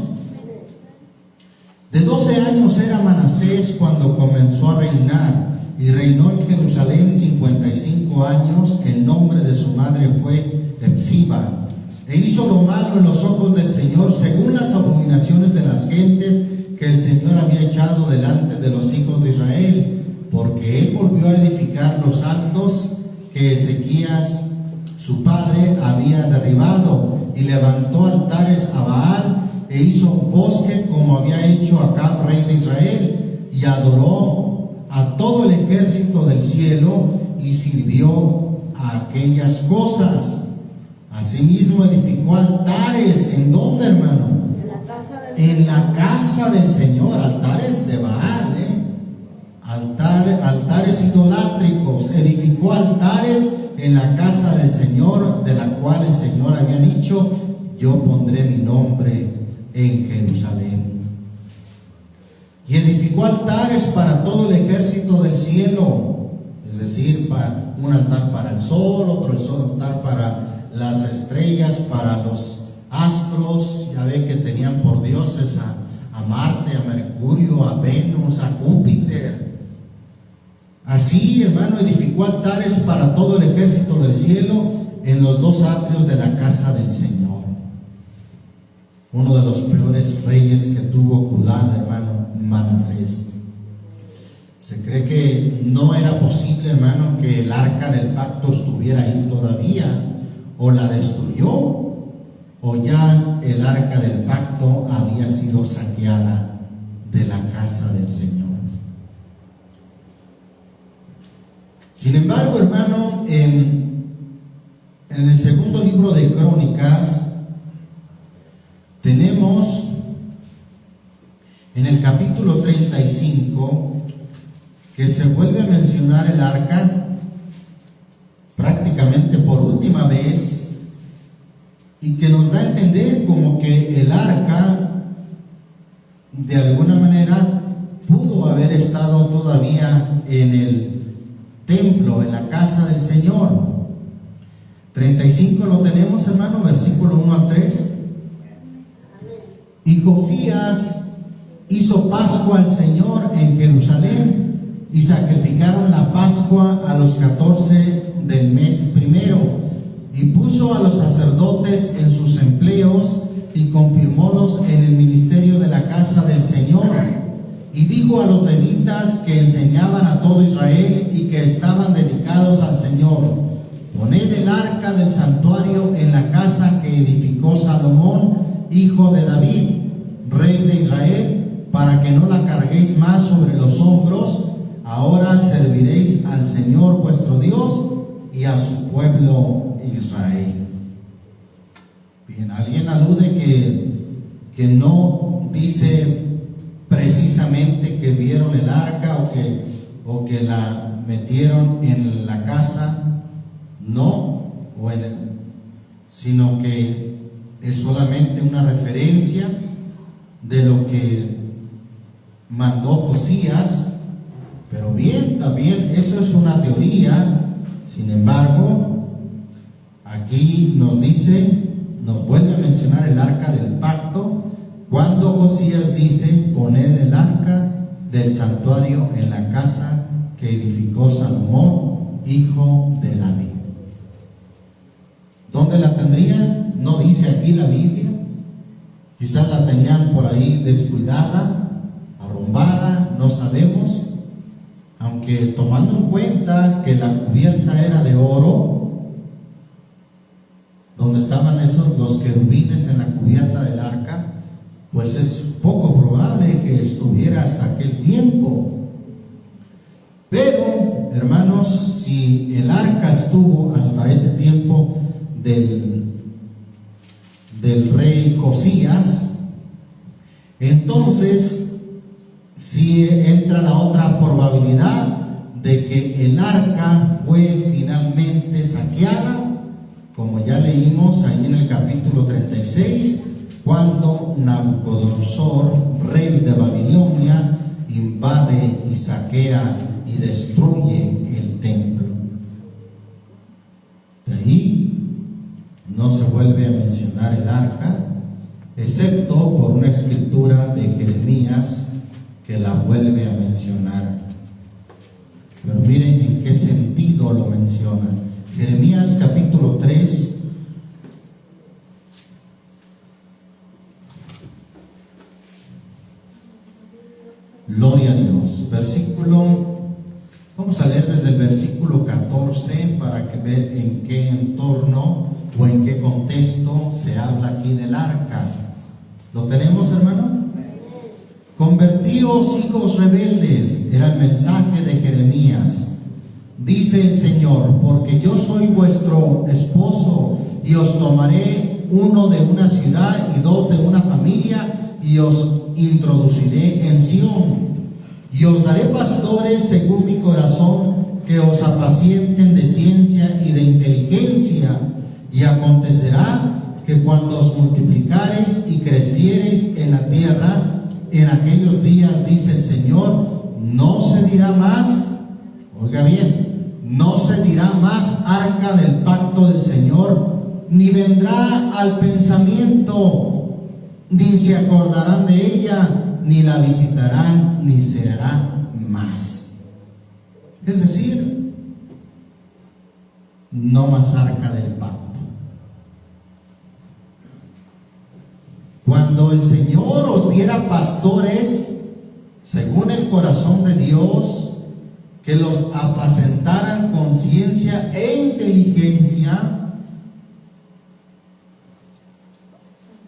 De 12 años era Manasés cuando comenzó a reinar, y reinó en Jerusalén 55 años. El nombre de su madre fue Epsiba, e hizo lo malo en los ojos del Señor, según las abominaciones de las gentes que el Señor había echado delante de los hijos de Israel, porque él volvió a edificar los altos que Ezequías su padre había derribado, y levantó altares a Baal, e hizo un bosque como había hecho Acab, rey de Israel, y adoró a todo el ejército del cielo, y sirvió a aquellas cosas. Asimismo edificó altares. ¿En dónde, hermano? En la casa del Señor. Altares de Baal, altares idolátricos. Edificó altares en la casa del Señor, de la cual el Señor había dicho: yo pondré mi nombre en Jerusalén. Y edificó altares para todo el ejército del cielo, es decir, un altar para el sol, otro altar para las estrellas, para los astros. Ya ve que tenían por dioses a Marte, a Mercurio, a Venus, a Júpiter. Así, hermano, edificó altares para todo el ejército del cielo en los dos atrios de la casa del Señor. Uno de los peores reyes que tuvo Judá, hermano, Manasés. Se cree que no era posible, hermano, que el arca del pacto estuviera ahí todavía, o la destruyó, o ya el arca del pacto había sido saqueada de la casa del Señor. Sin embargo, hermano, en el segundo libro de Crónicas tenemos en el capítulo 35 que se vuelve a mencionar el arca prácticamente por última vez, y que nos da a entender como que el arca de alguna manera pudo haber estado todavía en el templo, en la casa del Señor. 35 lo tenemos, hermano, versículo 1 al 3. Y Josías hizo Pascua al Señor en Jerusalén, y sacrificaron la Pascua a los 14 del mes primero, y puso a los sacerdotes en sus empleos, y confirmólos en el ministerio de la casa del Señor. Y dijo a los levitas que enseñaban a todo Israel y que estaban dedicados al Señor: poned el arca del santuario en la casa que edificó Salomón, hijo de David, rey de Israel, para que no la carguéis más sobre los hombros. Ahora serviréis al Señor vuestro Dios y a su pueblo Israel. Bien, alguien alude que no dice precisamente que vieron el arca o que la metieron en la casa, no, sino que es solamente una referencia de lo que mandó Josías. Pero bien, también eso es una teoría. Sin embargo, aquí nos vuelve a mencionar el arca del pacto, cuando Josías dice: poned el arca del santuario en la casa que edificó Salomón, hijo de David. ¿Dónde la tendrían? No dice aquí la Biblia. Quizás la tenían por ahí descuidada, arrumbada, no sabemos. Aunque tomando en cuenta que la cubierta era de oro, donde estaban los querubines en la cubierta del arca, pues es poco probable que estuviera hasta aquel tiempo. Pero, hermanos, si el arca estuvo hasta ese tiempo del rey Josías, entonces si entra la otra probabilidad de que el arca fue finalmente saqueada, como ya leímos ahí en el capítulo 36, cuando Nabucodonosor, rey de Babilonia, invade y saquea y destruye el templo. De ahí no se vuelve a mencionar el arca, excepto por una escritura de Jeremías que la vuelve a mencionar. Pero miren en qué sentido lo menciona. Jeremías capítulo 3, gloria a Dios. Vamos a leer desde el versículo 14 para que vean en qué entorno o en qué contexto se habla aquí del arca. ¿Lo tenemos, hermano? Convertíos, hijos rebeldes, era el mensaje de Jeremías. Dice el Señor: porque yo soy vuestro esposo, y os tomaré uno de una ciudad y dos de una familia, y os introduciré en Sión, y os daré pastores según mi corazón, que os apacienten de ciencia y de inteligencia. Y acontecerá que cuando os multiplicareis y creciereis en la tierra, en aquellos días, dice el Señor, no se dirá más, oiga bien, no se dirá más arca del pacto del Señor, ni vendrá al pensamiento, ni se acordarán de ella, ni la visitarán, ni se hará más. Es decir, no más arca del pacto. Cuando el Señor os diera pastores según el corazón de Dios, que los apacentaran con ciencia e inteligencia,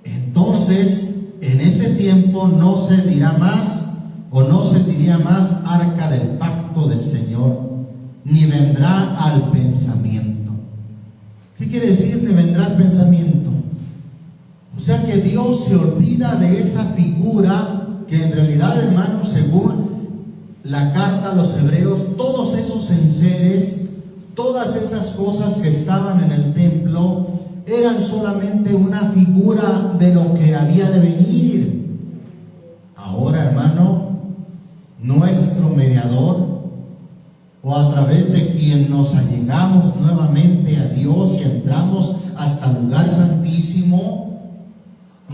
entonces en ese tiempo no se dirá más, o no se diría más arca del pacto del Señor, ni vendrá al pensamiento. ¿Qué quiere decir ni vendrá al pensamiento? O sea que Dios se olvida de esa figura que en realidad, hermanos, según la carta a los hebreos, todos esos enseres, todas esas cosas que estaban en el templo, eran solamente una figura de lo que había de venir. Ahora, hermano, nuestro mediador o a través de quien nos allegamos nuevamente a Dios y entramos hasta el lugar santísimo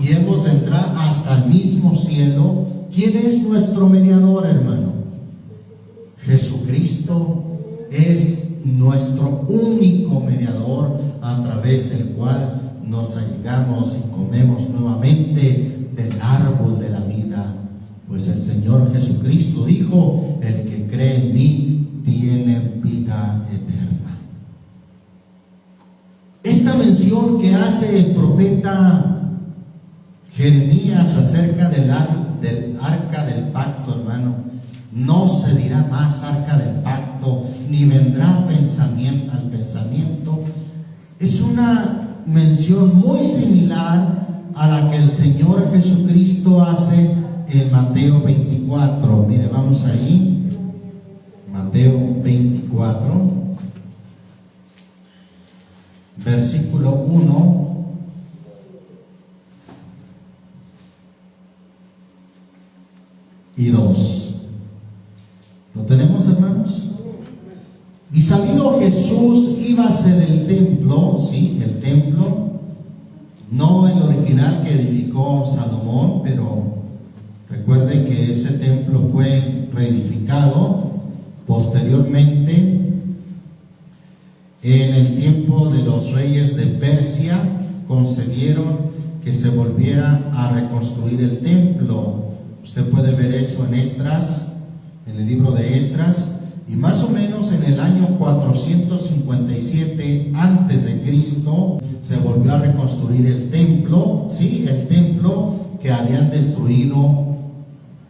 y hemos de entrar hasta el mismo cielo. ¿Quién es nuestro mediador, hermano? Jesucristo es nuestro único mediador, a través del cual nos allegamos y comemos nuevamente del árbol de la vida. Pues el Señor Jesucristo dijo: el que cree en mí tiene vida eterna. Esta mención que hace el profeta Jeremías acerca del arca del pacto, hermano, no se dirá más arca del pacto, ni vendrá al pensamiento. Es una mención muy similar a la que el Señor Jesucristo hace en Mateo 24. Mire, vamos ahí. Mateo 24, versículo 1 y 2. ¿Lo tenemos, hermanos? Y salido Jesús, íbase del templo, sí, el templo, no el original que edificó Salomón, pero recuerde que ese templo fue reedificado posteriormente en el tiempo de los reyes de Persia. Concedieron que se volviera a reconstruir el templo. Usted puede ver eso en Esdras, en el libro de Esdras, y más o menos en el año 457 antes de Cristo se volvió a reconstruir el templo, sí, el templo que habían destruido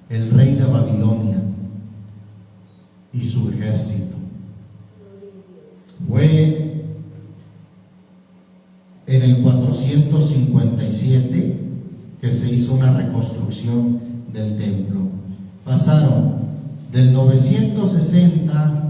el rey de Babilonia y su ejército. Fue en el 457 que se hizo una reconstrucción del templo. Pasaron del 960,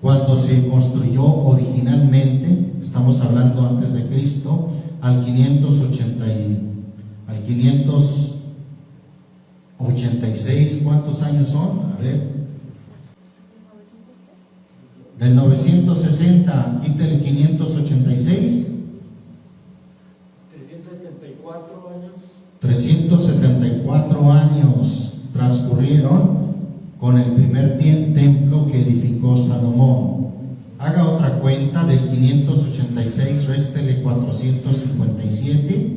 cuando se construyó originalmente, estamos hablando antes de Cristo, al 586, ¿cuántos años son? A ver. Del 960, quítale 586. 374 años. 374 años transcurrieron con el primer templo que edificó Salomón. Haga otra cuenta, del 586 réstele 457.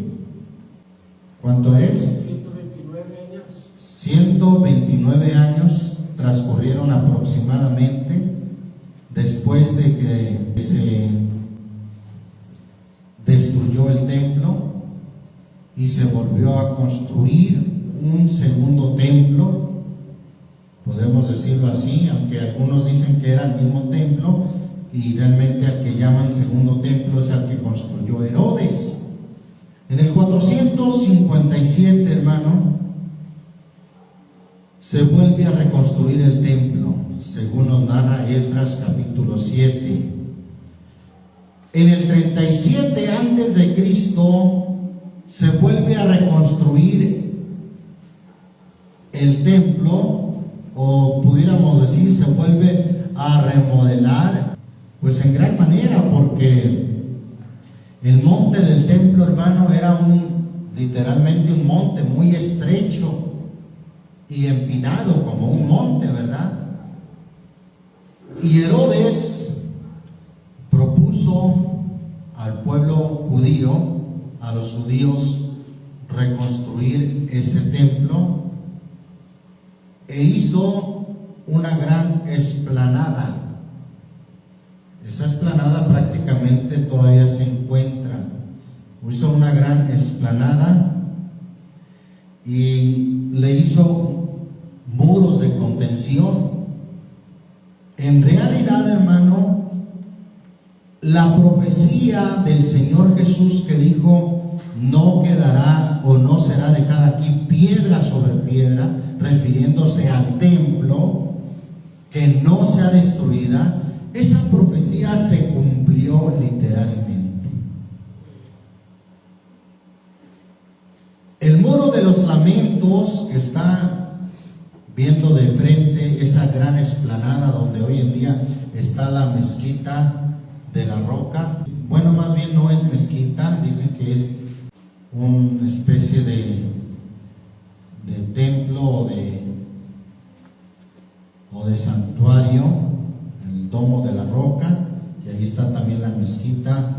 ¿Cuánto es? 129 años. 129 años transcurrieron aproximadamente después de que se destruyó el templo y se volvió a construir un segundo templo, podemos decirlo así, aunque algunos dicen que era el mismo templo, y realmente al que llaman segundo templo es al que construyó Herodes. En el 457, hermano, se vuelve a reconstruir el templo, según nos narra Esdras capítulo 7. En el 37 antes de Cristo se vuelve a reconstruir el templo, o pudiéramos decir se vuelve a remodelar, pues en gran manera, porque el monte del templo, hermano, era literalmente un monte muy estrecho y empinado como un monte, ¿verdad? Y Herodes propuso al pueblo judío, a los judíos, reconstruir ese templo, e hizo una gran explanada. Esa explanada prácticamente todavía se encuentra. Hizo una gran explanada y le hizo muros de contención. En realidad, hermano, la profecía del Señor Jesús que dijo: no quedará o no será dejada aquí piedra sobre piedra, refiriéndose al templo, que no sea destruida, esa profecía se cumplió literalmente. El muro de los lamentos, que está viendo de frente esa gran explanada donde hoy en día está la mezquita de la Roca. Bueno, más bien no es mezquita, dicen que es una especie de templo o de santuario, el Domo de la Roca, y ahí está también la mezquita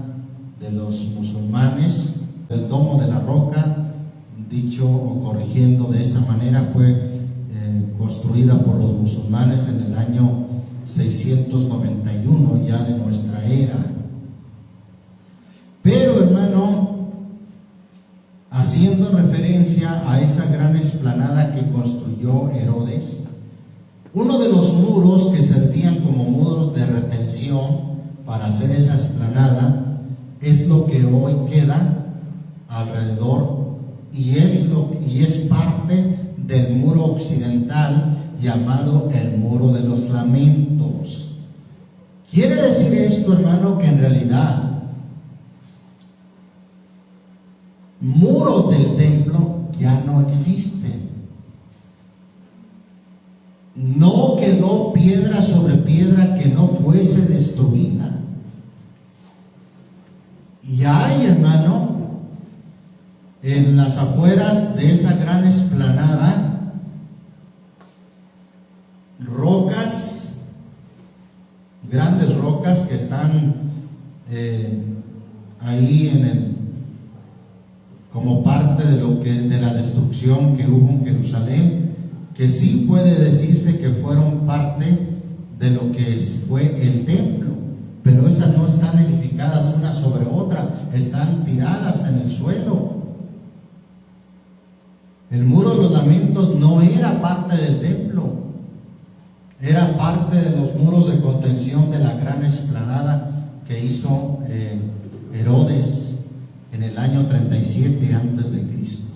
de los musulmanes. El Domo de la Roca, dicho o corrigiendo de esa manera, fue construida por los musulmanes en el año 691 ya de nuestra era. Pero, hermano, haciendo referencia a esa gran explanada que construyó Herodes, uno de los muros que servían como muros de retención para hacer esa explanada es lo que hoy queda alrededor, y es parte del muro occidental llamado el Muro de los Lamentos. Quiere decir esto, hermano, que en realidad muros del templo ya no existen. No quedó piedra sobre piedra que no fuese destruida. Y hay, hermano, en las afueras de esa gran explanada, rocas, grandes rocas que están ahí como parte de la destrucción que hubo en Jerusalén, que sí puede decirse que fueron parte de lo que fue el templo, pero esas no están edificadas una sobre otra, están tiradas en el suelo. El Muro de los Lamentos no era parte del templo, era parte de los muros de contención de la gran explanada que hizo Herodes en el año 37 antes de Cristo.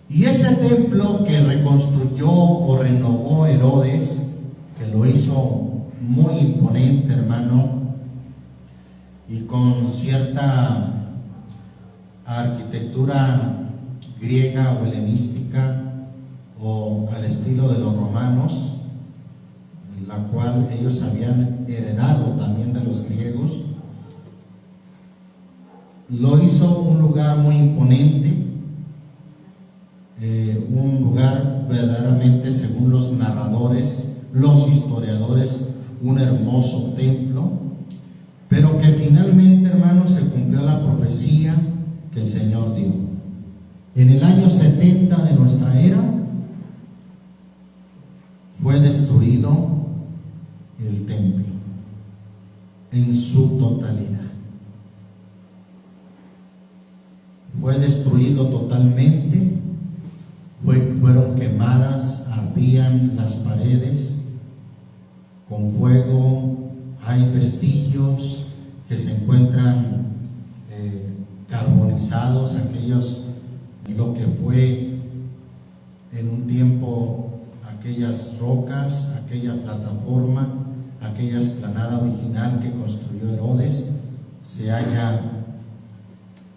Y ese templo que reconstruyó o renovó Herodes, que lo hizo muy imponente, hermano, y con cierta arquitectura griega o helenística o al estilo de los romanos, la cual ellos habían heredado también de los griegos, lo hizo un lugar muy imponente, un lugar verdaderamente, según los narradores, los historiadores, un hermoso templo, pero que finalmente, hermanos, se cumplió la profecía que el Señor dio. En el año 70 de nuestra era fue destruido el templo en su totalidad. Fue destruido totalmente, fueron quemadas, ardían las paredes con fuego. Hay vestigios que se encuentran carbonizados, lo que fue en un tiempo aquellas rocas, aquella plataforma, aquella explanada original que construyó Herodes, se halla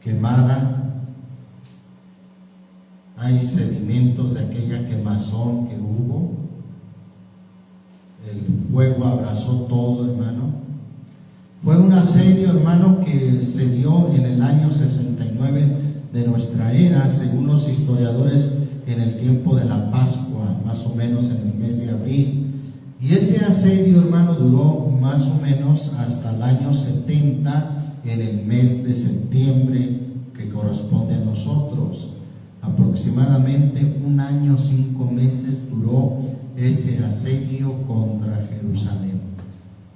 quemada. Hay sedimentos de aquella quemazón que hubo. El fuego abrazó todo, hermano. Fue un asedio, hermano, que se dio en el año 69 de nuestra era, según los historiadores, en el tiempo de la Pascua, más o menos en el mes de abril. Y ese asedio, hermano, duró más o menos hasta el año 70, en el mes de septiembre, que corresponde a nosotros. Aproximadamente 1 año 5 meses duró ese asedio contra Jerusalén,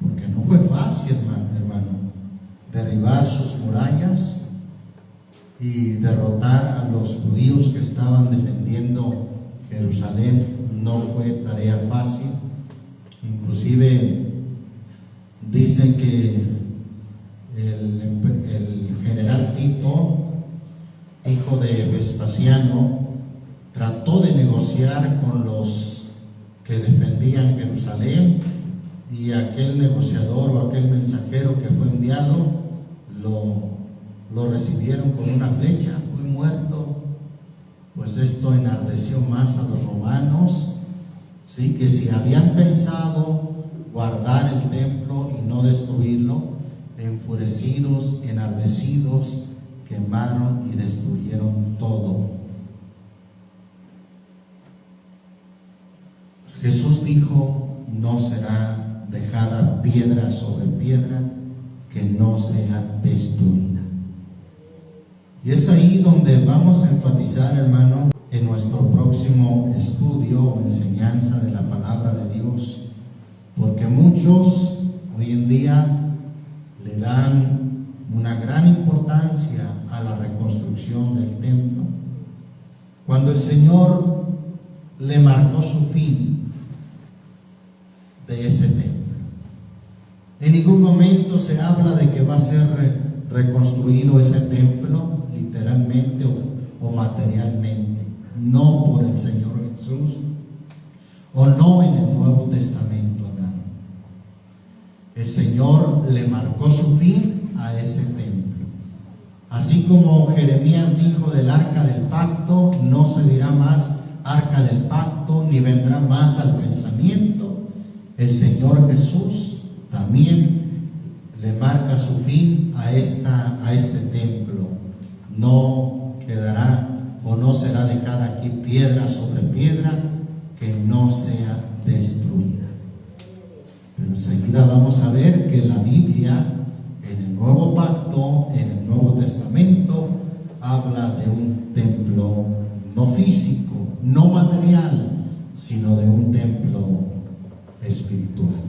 porque no fue fácil, hermano, derribar sus murallas y derrotar a los judíos que estaban defendiendo Jerusalén. No fue tarea fácil. Inclusive dicen que el general Tito, hijo de Vespasiano, trató de negociar con los que defendían Jerusalén, y aquel negociador o aquel mensajero que fue enviado lo recibieron con una flecha, fue Pues esto enardeció más a los romanos, ¿sí? Que si habían pensado guardar el templo y no destruirlo, enfurecidos, enardecidos, quemaron y destruyeron todo. Jesús dijo: no será dejada piedra sobre piedra que no sea destruida. Y es ahí donde vamos a enfatizar, hermano, en nuestro próximo estudio o enseñanza de la palabra de Dios, porque muchos hoy en día le dan una gran importancia a la reconstrucción del templo, cuando el Señor le marcó su fin de ese templo. En ningún momento se habla de que va a ser reconstruido ese templo literalmente o materialmente, no por el Señor Jesús, o no en el Nuevo Testamento, hermano. El Señor le marcó su fin a ese templo. Así como Jeremías dijo del arca del pacto: no se dirá más arca del pacto, ni vendrá más al pensamiento. El Señor Jesús también le marca su fin a este templo. No quedará o no será dejada aquí piedra sobre piedra que no sea destruida. Pero enseguida vamos a ver que la Biblia, en el Nuevo Pacto, en el Nuevo Testamento, habla de un templo no físico, no material, sino de un templo espiritual.